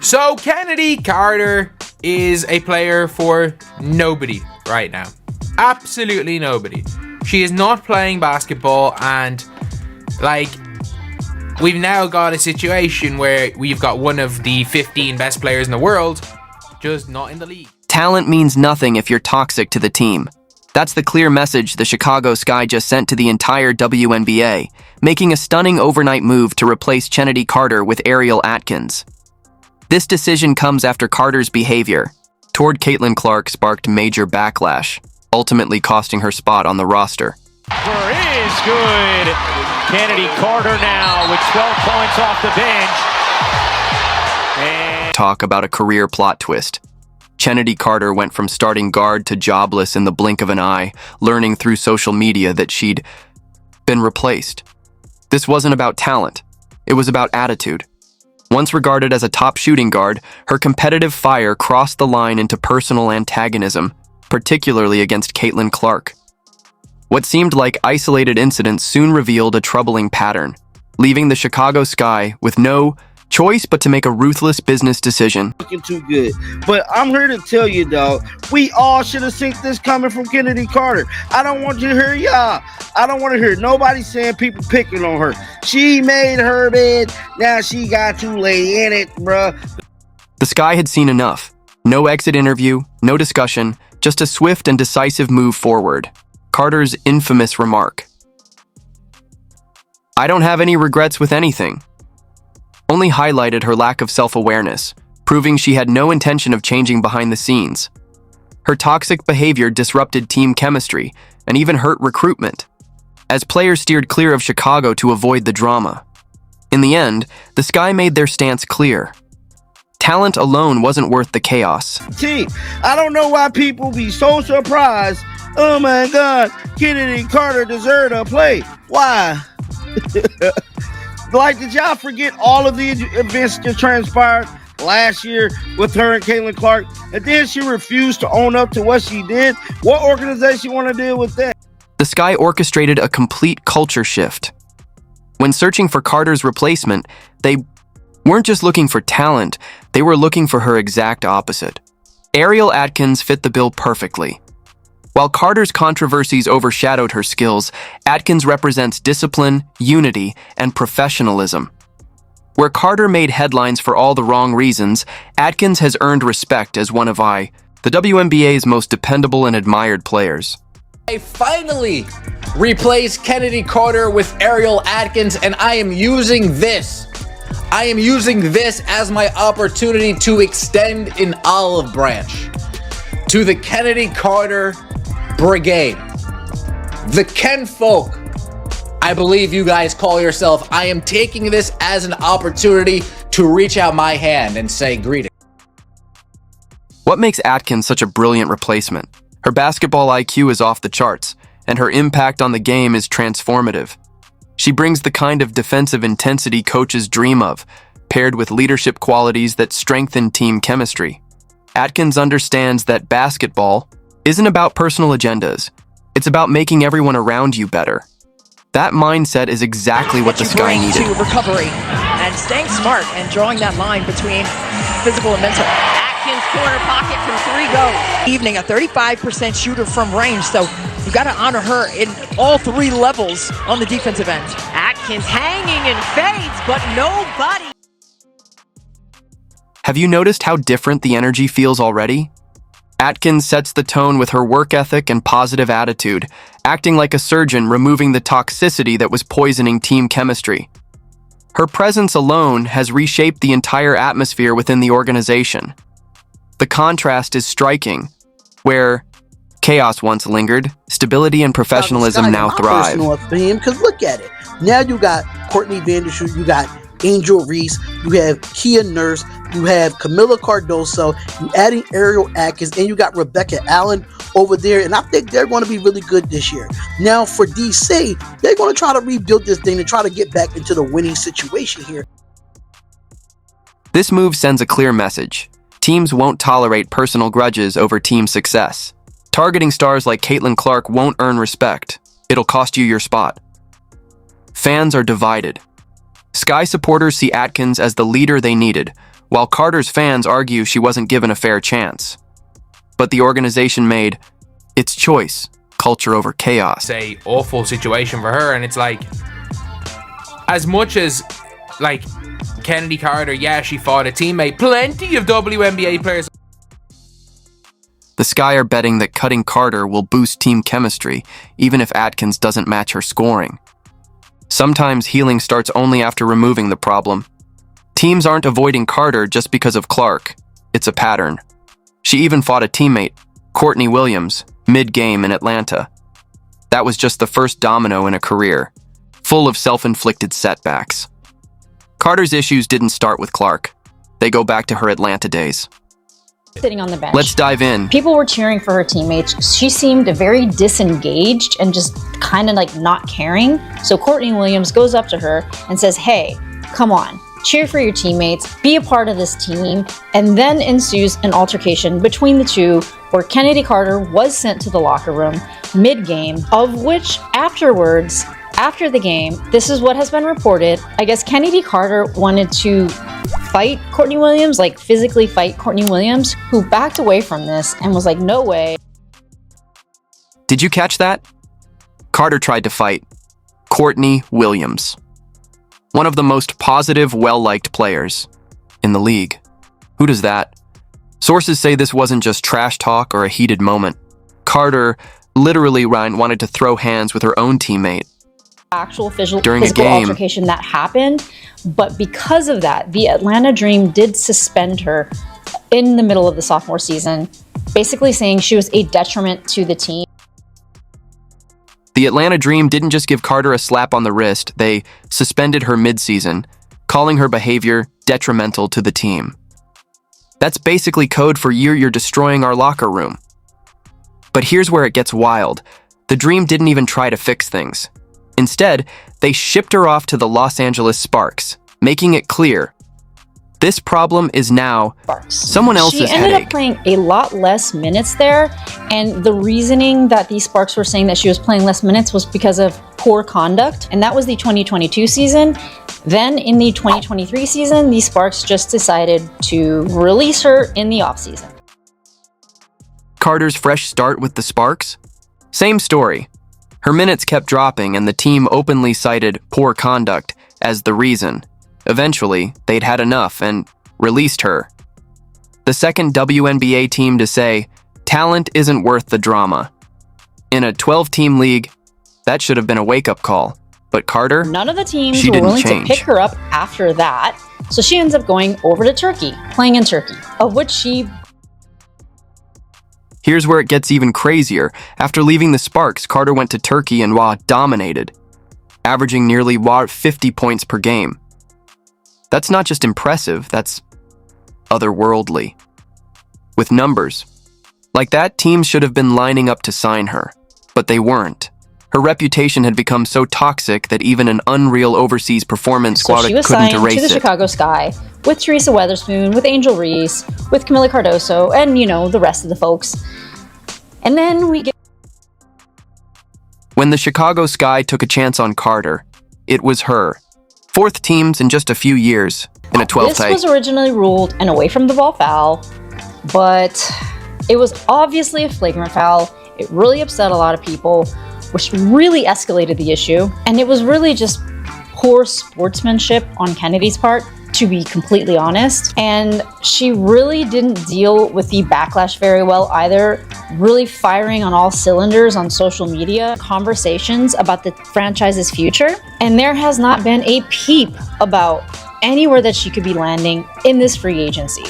So Chennedy Carter is a player for nobody right now. Absolutely nobody. She is not playing basketball, and we've now got a situation where we've got one of the 15 best players in the world just not in the league. Talent means nothing if you're toxic to the team. That's the clear message the Chicago Sky just sent to the entire WNBA, making a stunning overnight move to replace Chennedy Carter with Ariel Atkins. This decision comes after Carter's behavior toward Caitlin Clark sparked major backlash, ultimately costing her spot on the roster. Is good. Chennedy Carter now with 12 points off the bench. And talk about a career plot twist. Chennedy Carter went from starting guard to jobless in the blink of an eye, learning through social media that she'd been replaced. This wasn't about talent. It was about attitude. Once regarded as a top shooting guard, her competitive fire crossed the line into personal antagonism, particularly against Caitlin Clark. What seemed like isolated incidents soon revealed a troubling pattern, leaving the Chicago Sky with no choice but to make a ruthless business decision. Looking too good. But I'm here to tell you, dog, we all should have seen this coming from Chennedy Carter. I don't want you to hear y'all. I don't want to hear nobody saying people picking on her. She made her bed. Now she got to lay in it, bruh. The Sky had seen enough. No exit interview, no discussion, just a swift and decisive move forward. Carter's infamous remark, "I don't have any regrets with anything," only highlighted her lack of self-awareness, proving she had no intention of changing behind the scenes. Her toxic behavior disrupted team chemistry and even hurt recruitment, as players steered clear of Chicago to avoid the drama. In the end, the Sky made their stance clear. Talent alone wasn't worth the chaos. Team, I don't know why people be so surprised. Oh my God, Chennedy Carter deserved a play. Why? Did y'all forget all of the events that transpired last year with her and Caitlin Clark? And then she refused to own up to what she did. What organization want to deal with that? The Sky orchestrated a complete culture shift. When searching for Carter's replacement, they weren't just looking for talent, they were looking for her exact opposite. Ariel Atkins fit the bill perfectly. While Carter's controversies overshadowed her skills, Atkins represents discipline, unity, and professionalism. Where Carter made headlines for all the wrong reasons, Atkins has earned respect as one of the WNBA's most dependable and admired players. I finally replaced Chennedy Carter with Ariel Atkins, and I am using this. I am using this as my opportunity to extend an olive branch to the Chennedy Carter Brigade. The Ken folk, I believe you guys call yourself. I am taking this as an opportunity to reach out my hand and say greetings. What makes Atkins such a brilliant replacement? Her basketball IQ is off the charts, and her impact on the game is transformative. She brings the kind of defensive intensity coaches dream of, paired with leadership qualities that strengthen team chemistry. Atkins understands that basketball isn't about personal agendas. It's about making everyone around you better. That mindset is exactly what the Sky needed. To recovery and staying smart and drawing that line between physical and mental. Atkins corner pocket from 3 goes. Evening, a 35% shooter from range, so you got to honor her in all 3 levels on the defensive end. Atkins hanging and fades, but nobody. Have you noticed how different the energy feels already? Atkins sets the tone with her work ethic and positive attitude, acting like a surgeon removing the toxicity that was poisoning team chemistry. Her presence alone has reshaped the entire atmosphere within the organization. The contrast is striking. Where chaos once lingered, stability and professionalism now thrive. Because look at it. Now you got Courtney Vandershoot, you got Angel Reese, you have Kia Nurse, you have Camilla Cardoso, you adding Ariel Atkins, and you got Rebecca Allen over there, and I think they're going to be really good this year. Now for DC, they're going to try to rebuild this thing and try to get back into the winning situation here. This move sends a clear message. Teams won't tolerate personal grudges over team success. Targeting stars like Caitlin Clark won't earn respect. It'll cost you your spot. Fans are divided. Sky supporters see Atkins as the leader they needed, while Carter's fans argue she wasn't given a fair chance. But the organization made its choice, culture over chaos. It's an awful situation for her, and it's like, as much as like Chennedy Carter, yeah, she fought a teammate, plenty of WNBA players. The Sky are betting that cutting Carter will boost team chemistry, even if Atkins doesn't match her scoring. Sometimes healing starts only after removing the problem. Teams aren't avoiding Carter just because of Clark. It's a pattern. She even fought a teammate, Courtney Williams, mid-game in Atlanta. That was just the first domino in a career, full of self-inflicted setbacks. Carter's issues didn't start with Clark. They go back to her Atlanta days. Sitting on the bench. Let's dive in. People were cheering for her teammates. She seemed very disengaged and just kind of like not caring. So Courtney Williams goes up to her and says, "Hey, come on, cheer for your teammates, be a part of this team." And then ensues an altercation between the two where Chennedy Carter was sent to the locker room mid-game, of which afterwards, after the game, this is what has been reported. I guess Chennedy Carter wanted to fight Courtney Williams, like physically fight Courtney Williams, who backed away from this and was like, "No way." Did you catch that? Carter tried to fight Courtney Williams, one of the most positive, well-liked players in the league. Who does that? Sources say this wasn't just trash talk or a heated moment. Carter literally wanted to throw hands with her own teammate. Actual physical game altercation that happened, but because of that, the Atlanta Dream did suspend her in the middle of the sophomore season, basically saying she was a detriment to the team. The Atlanta Dream didn't just give Carter a slap on the wrist, they suspended her mid-season, calling her behavior detrimental to the team. That's basically code for you're destroying our locker room. But here's where it gets wild. The Dream didn't even try to fix things. Instead, they shipped her off to the Los Angeles Sparks, making it clear this problem is now someone else's headache. She ended up playing a lot less minutes there, and the reasoning that the Sparks were saying that she was playing less minutes was because of poor conduct, and that was the 2022 season. Then in the 2023 season, the Sparks just decided to release her in the offseason. Carter's fresh start with the Sparks? Same story. Her minutes kept dropping, and the team openly cited poor conduct as the reason. Eventually, they'd had enough and released her. The second WNBA team to say, talent isn't worth the drama. In a 12-team league, that should have been a wake-up call. But Carter, none of the teams were willing to pick her up after that, so she ends up going over to Turkey, playing in Turkey, of which she... Here's where it gets even crazier. After leaving the Sparks, Carter went to Turkey and dominated, averaging nearly 50 points per game. That's not just impressive, that's otherworldly. With numbers like that, teams should have been lining up to sign her, but they weren't. Her reputation had become so toxic that even an unreal overseas performance squad couldn't erase it. So she was signed to the Chicago Sky with Teresa Weatherspoon, with Angel Reese, with Camila Cardoso, and, the rest of the folks. And then we get... When the Chicago Sky took a chance on Carter, it was her. Fourth teams in just a few years, in a 12 This type. was originally ruled an away from the ball foul, but it was obviously a flagrant foul. It really upset a lot of people, which really escalated the issue. And it was really just poor sportsmanship on Kennedy's part, to be completely honest. And she really didn't deal with the backlash very well either, really firing on all cylinders on social media, conversations about the franchise's future. And there has not been a peep about anywhere that she could be landing in this free agency.